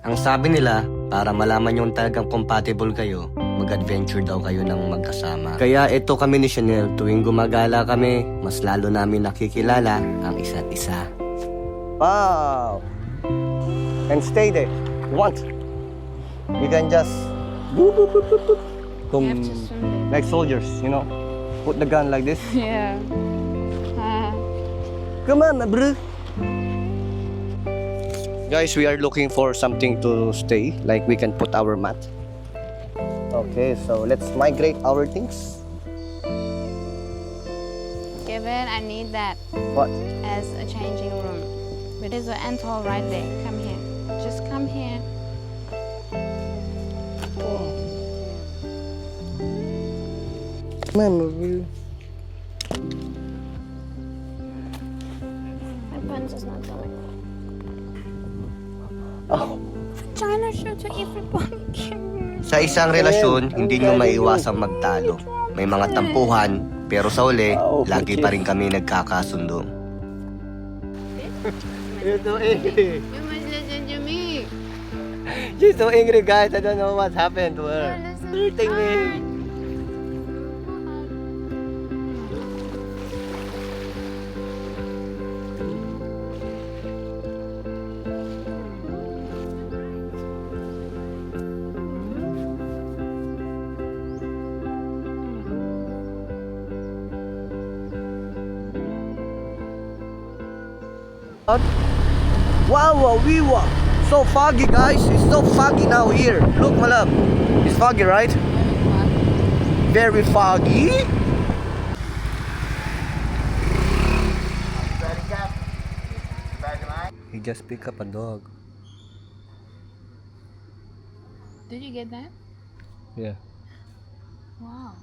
Ang sabi nila, para malaman yung talagang compatible kayo, mag-adventure daw kayo ng magkasama. Kaya ito kami ni Chanel, tuwing gumagala kami, mas lalo namin nakikilala ang isa't isa. Wow! And stay there. You want? You can just boop, boop, boop, boop, boop. Like soldiers, you know? Put the gun like this. Yeah. Come on, bro. Guys, we are looking for something to stay, like we can put our mat. Okay, so let's migrate our things. Kevin, I need that What? as a changing room. But there's an ant hole right there. Come here. Just come here. Come on, bro. My pants is not coming. Oh. China show to everybody. Sa isang relasyon, hindi nyo maiwasang magtalo. May mga tampuhan, pero sa uli, lagi pa rin kami nagkakasundo. You're so angry. You must listen to me. She's so angry, guys. I don't know what happened to her. Hurting me. Wow, wow, we wow. So foggy, guys. It's so foggy now here. Look, malam. It's foggy, right? Very foggy. He just picked up a dog. Did you get that? Yeah. Wow.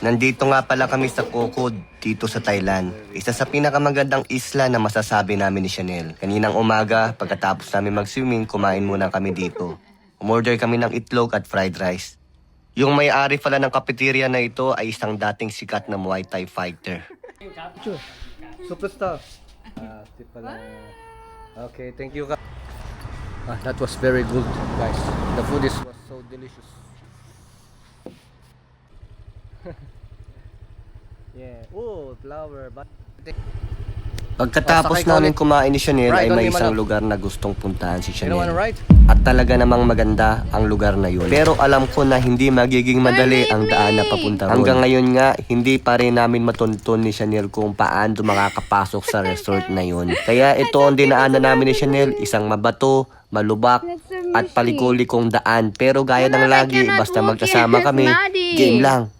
Nandito nga pala kami sa Kokod, dito sa Thailand. Isa sa pinakamagandang isla na masasabi namin ni Chanel. Kaninang umaga, pagkatapos namin mag-swimming, kumain muna kami dito. Umorder kami ng itlog at fried rice. Yung may-ari pala ng cafeteria na ito ay isang dating sikat na Muay Thai fighter. Superstar. Okay, thank you. That was very good, guys. The food was so delicious. Yeah. Oh, flower. Pagkatapos namin kumain ni Chanel ay may isang lugar na gustong puntahan si Chanel. At talaga namang maganda ang lugar na yun. Pero alam ko na hindi magiging madali ang daan na papunta ron. Hanggang ngayon nga, hindi pa rin namin matuntun ni Chanel kung paano makakapasok sa resort na yun. Kaya ito ang dinaanan namin ni Chanel, isang mabato, malubak, at palikulikong daan. Pero gaya ng lagi, basta magkasama kami, game lang.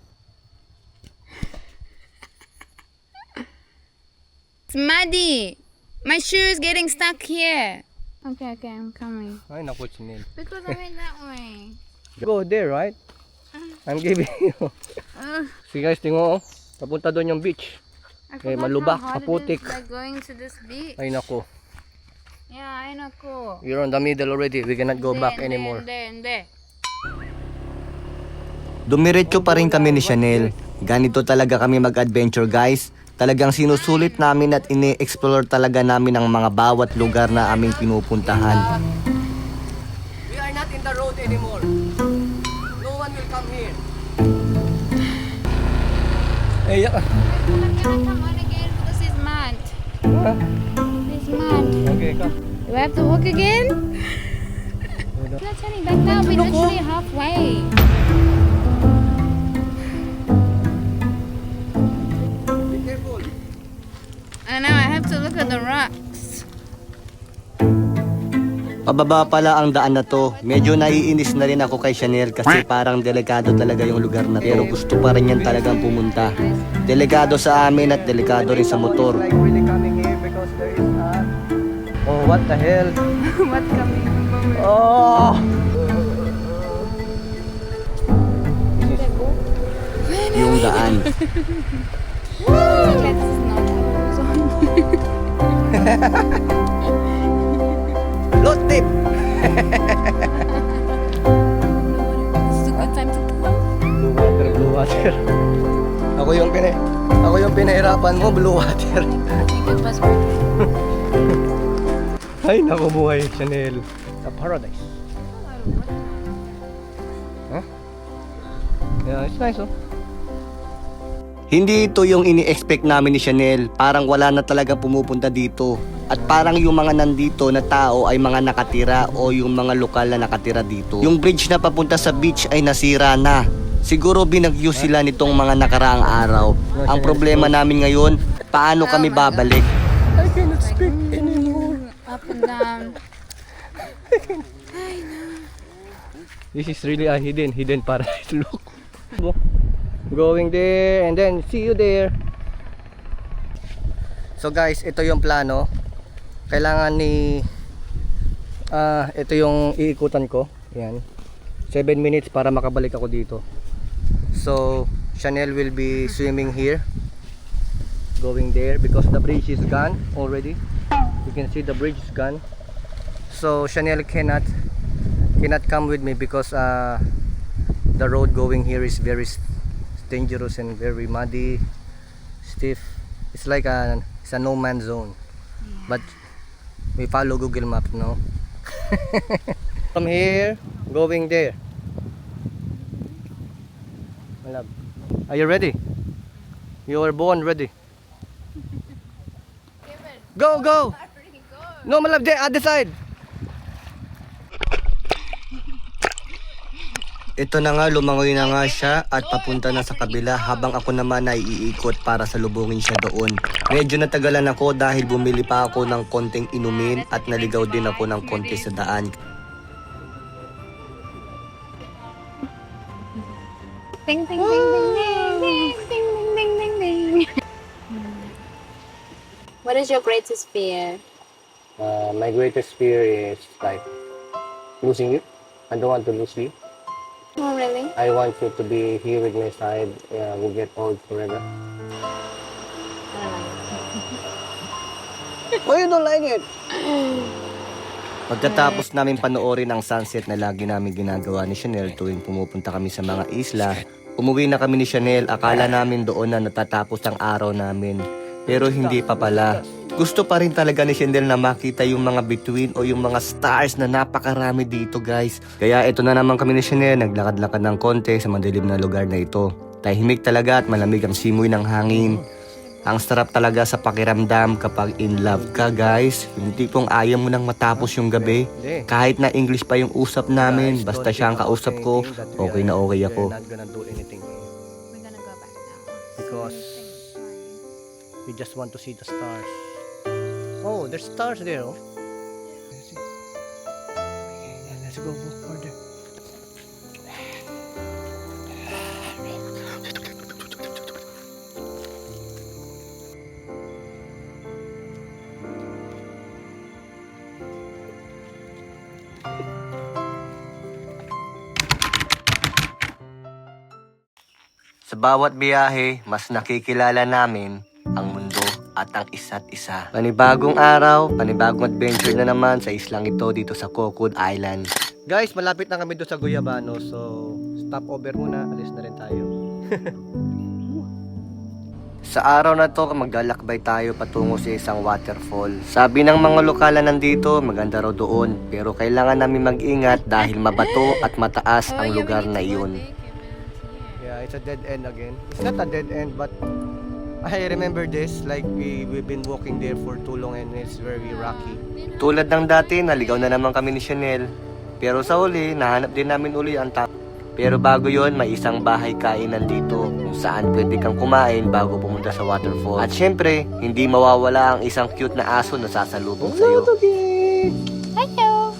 It's muddy. My shoe is getting stuck here. Okay, I'm coming. Ay, naku, Chanel. Because I went that way. Go there, right? I'm giving you. See guys, tingnan oh. Papunta doon yung beach. Okay, malubak, maputik. Like going to this beach. Ay, naku. Yeah, I know. You're on the middle already. We cannot go back anymore. There. Dumiretso pa rin kami ni Chanel. Ganito talaga kami mag-adventure, guys. Talagang sinusulit namin at ini-explore talaga namin ang mga bawat lugar na aming pinupuntahan. We are not in the road anymore. No one will come here. Ay, I'm gonna come on again because it's mud. It's mud. Okay, come. Do I have to walk again? We're not turning back now. We're literally halfway. I know, I have to look at the rocks. Pababa pala ang daan na to. Medyo naiinis na rin ako kay Chanel kasi parang delikado talaga yung lugar na to. Pero gusto pa rin yan talagang pumunta. Delikado sa amin at delikado rin sa motor. Oh, what the hell? What coming? Oh! Yung daan. Let's not Lost tip! This is a good time to pull. Blue water. Ako yung pinahirapan mo, blue water. You can pass by. Ay, naku buhay, Chanel. a paradise. Huh? Yeah, it's nice, oh. Hindi ito yung ini-expect namin ni Chanel. Parang wala na talaga pumupunta dito. At parang yung mga nandito na tao ay mga nakatira o yung mga lokal na nakatira dito. Yung bridge na papunta sa beach ay nasira na. Siguro binagyo sila nitong mga nakaraang araw. Ang problema namin ngayon, paano kami babalik? I cannot speak anymore. Up and down. This is really a hidden paradise. Look. Going there and then see you there. So guys, ito yung plano. Kailangan ni ito yung iikutan ko. Yan. 7 minutes para makabalik ako dito. So Chanel will be swimming here, going there because the bridge is gone already. You can see the bridge is gone. So Chanel cannot come with me because the road going here is very dangerous and very muddy, stiff. It's like it's a no man's zone. But we follow Google Maps, no? From here, going there. My love, are you ready? You were born ready. Go, go! No, my love, there, other side. Ito na nga, lumangoy na nga siya at papunta na sa kabila habang ako naman ay iikot para salubungin siya doon. Medyo natagalan ako dahil bumili pa ako ng konting inumin at naligaw din ako ng konti sa daan. Ding ding ding ding ding ding ding ding ding ding. What is your greatest fear? My greatest fear is like losing you. I don't want to lose you. Oh really? I want you to be here with my side. We'll get old forever. Oh, you don't like it? Pagkatapos namin panoorin ang sunset na lagi namin ginagawa ni Chanel tuwing pumupunta kami sa mga isla, umuwi na kami ni Chanel. Akala namin doon na natatapos ang araw namin. Pero hindi pa pala. Gusto pa rin talaga ni Chanel na makita yung mga bituin o yung mga stars na napakarami dito, guys. Kaya ito na naman kami ni Chanel, naglakad-lakad ng konti sa madilim na lugar na ito. Tahimik talaga at malamig ang simoy ng hangin. Ang sarap talaga sa pakiramdam kapag in love ka, guys. Yung tipong ayaw mo nang matapos yung gabi. Kahit na English pa yung usap namin, basta siya ang kausap ko, okay na okay ako. We're not gonna do anything We're gonna go back now. because we just want to see the stars. Oh, there's stars there. Oh. Let's go further. Sa bawat biyahe, mas nakikilala namin ang mundo at ang isa't isa. Panibagong araw, panibagong adventure na naman sa islang ito dito sa Cocod Island. Guys, malapit na kami doon sa Guyabano. So, stop over muna. Alis na rin tayo. Sa araw na to, maglalakbay tayo patungo sa isang waterfall. Sabi ng mga lokala nandito, maganda raw doon. Pero kailangan namin mag-ingat dahil mabato at mataas ang lugar na iyon. Yeah, it's a dead end again. It's not a dead end, but I remember this. Like, we've been walking there for too long and it's very rocky. Tulad ng dati, naligaw na naman kami ni Chanel. Pero sa huli, nahanap din namin uli ang Pero bago yon, may isang bahay kainan dito kung saan pwede kang kumain bago pumunta sa waterfall. At syempre, hindi mawawala ang isang cute na aso na sasalubong sa'yo. Hello.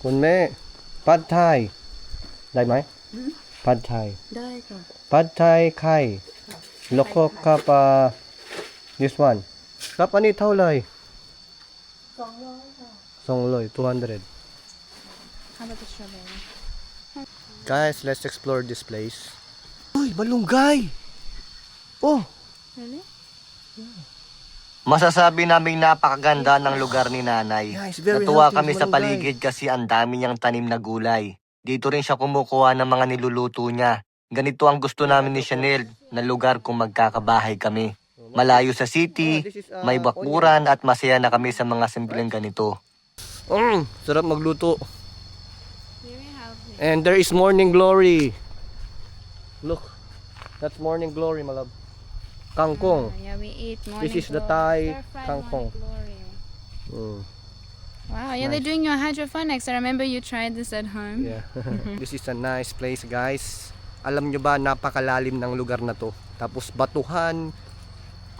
Kunme, pad thai. Dai mai? Pad thai. Pad thai kai. Loko kap this one. Kap ani thau lai? 200. 200. How about the strawberry? Guys, let's explore this place. Uy, malunggay! Oh! Really? Masasabi naming napakaganda ng lugar ni nanay. Yeah, it's very Natuwa healthy, kami sa malunggay. paligid kasi ang dami niyang tanim na gulay. Dito rin siya kumukuha ng mga niluluto niya. Ganito ang gusto namin ni Chanel na lugar kung magkakabahay kami. Malayo sa city, may bakuran at masaya na kami sa mga simpleng ganito. Sarap magluto. Very healthy. And there is morning glory. Look, that's morning glory, my love. Kangkong. Yeah, we eat morning This is the glory. Thai Stir-fried kangkong. morning glory. Mm, Wow, yeah, they're doing your hydroponics. I remember you tried this at home. yeah. This is a nice place, guys. Alam nyo ba, napakalalim ng lugar na to. Tapos batuhan.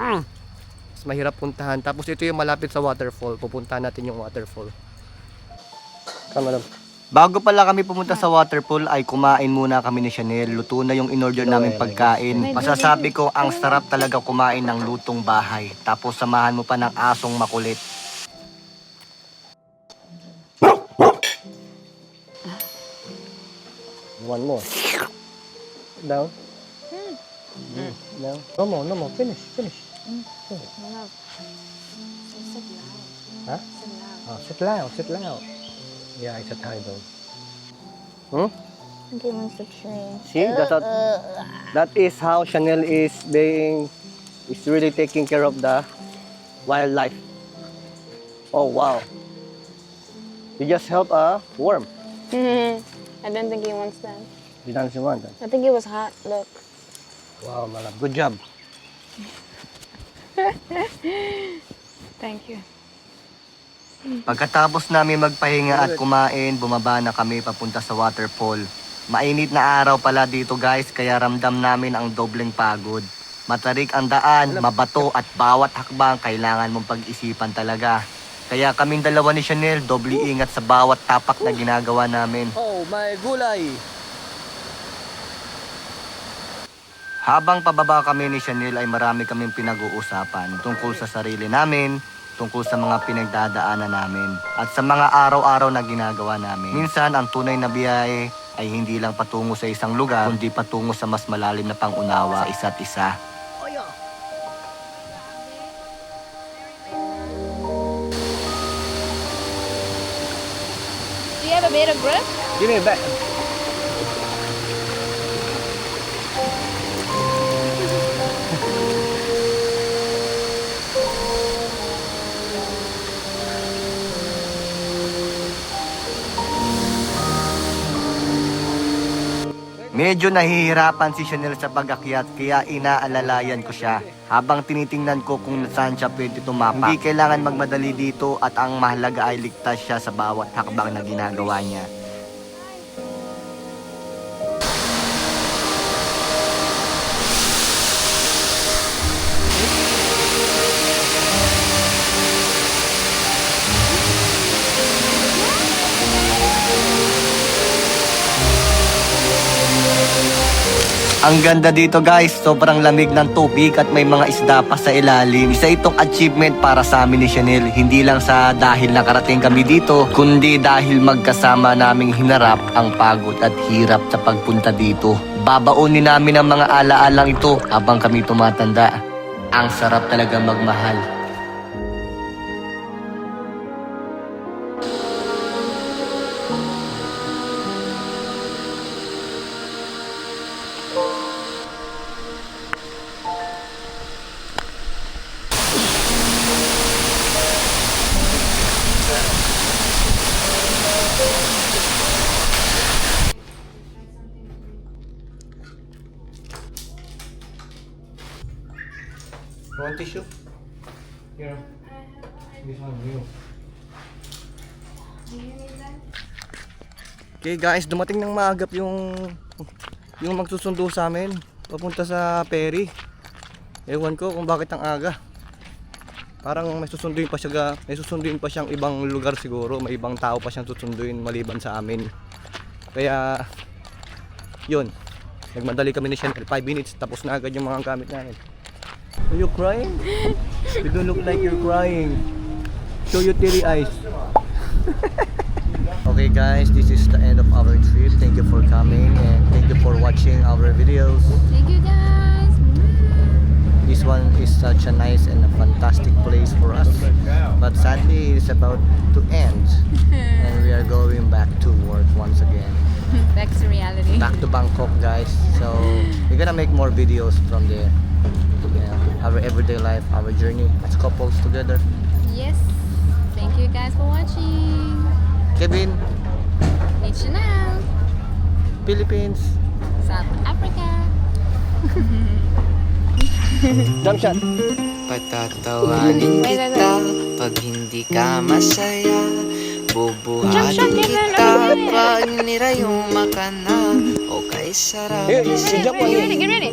Mas mahirap puntahan. Tapos ito yung malapit sa waterfall. Pupuntahan natin yung waterfall. Come, madam. Bago pala kami pumunta sa waterfall ay kumain muna kami ni Chanel. Luto na yung in-order namin pagkain. Masasabi ko ang sarap talaga kumain ng lutong bahay. Tapos samahan mo pa ng asong makulit. One more. Down. Down. No more. Finish. Huh? Oh, sit loud. Yeah, it's a Thai dog. I think he wants to change. See, that is how Chanel is really taking care of the wildlife. Oh wow! You just help a worm. I don't think he wants that. You don't want that. I think it was hot. Look. Wow, malab. Good job. Thank you. Pagkatapos namin magpahinga at kumain, bumaba na kami papunta sa waterfall. Mainit na araw pala dito guys, kaya ramdam namin ang dobleng pagod. Matarik ang daan, mabato at bawat hakbang kailangan mong pag-isipan talaga. Kaya kaming dalawa ni Chanel, doble ingat sa bawat tapak na ginagawa namin. Oh, my gulay! Habang pababa kami ni Chanel ay marami kaming pinag-uusapan tungkol sa sarili namin, tungkol sa mga pinagdadaanan namin, at sa mga araw-araw na ginagawa namin. Minsan, ang tunay na biyahe ay hindi lang patungo sa isang lugar, kundi patungo sa mas malalim na pangunawa sa isa't isa. Do you have a bit of grip? Give me a back. Medyo nahihirapan si Chanel sa pag-akyat kaya inaalalayan ko siya habang tinitingnan ko kung saan siya pwede tumapak. Hindi kailangan magmadali dito at ang mahalaga ay ligtas siya sa bawat hakbang na ginagawa niya. Ang ganda dito guys, sobrang lamig ng tubig at may mga isda pa sa ilalim. Isa itong achievement para sa amin ni Chanel, hindi lang sa dahil nakarating kami dito, kundi dahil magkasama naming hinarap ang pagod at hirap sa pagpunta dito. Babaunin namin ang mga alaalang ito habang kami tumatanda. Ang sarap talaga magmahal. You want tissue? Here. This one, you. Okay guys, dumating ng maagap yung magsusundo sa amin papunta sa ferry. Ewan ko kung bakit ang aga. Parang may susunduin pa siyang ibang lugar siguro, may ibang tao pa siyang susunduin maliban sa amin. Kaya yun, nagmadali kami ni Chanel, 5 minutes tapos na agad yung mga gamit namin. Are you crying? You don't look like you're crying. Show your teary eyes. Okay guys, this is the end of our trip. Thank you for coming and thank you for watching our videos. Thank you guys. This one is such a nice and a fantastic place for us. But sadly, it is about to end. And we are going back to work once again. Back to reality. Back to Bangkok guys. So, we're gonna make more videos from there. Yeah, our everyday life, our journey as couples together. Yes. Thank you guys for watching. Kevin, National. Philippines. South Africa. Jump shot. Patatawanin kita pag hindi ka masaya. Bubuhatin kita pag nirayuma ka na. O kay sarap Here, isipin. jump on Get it. ready, get ready.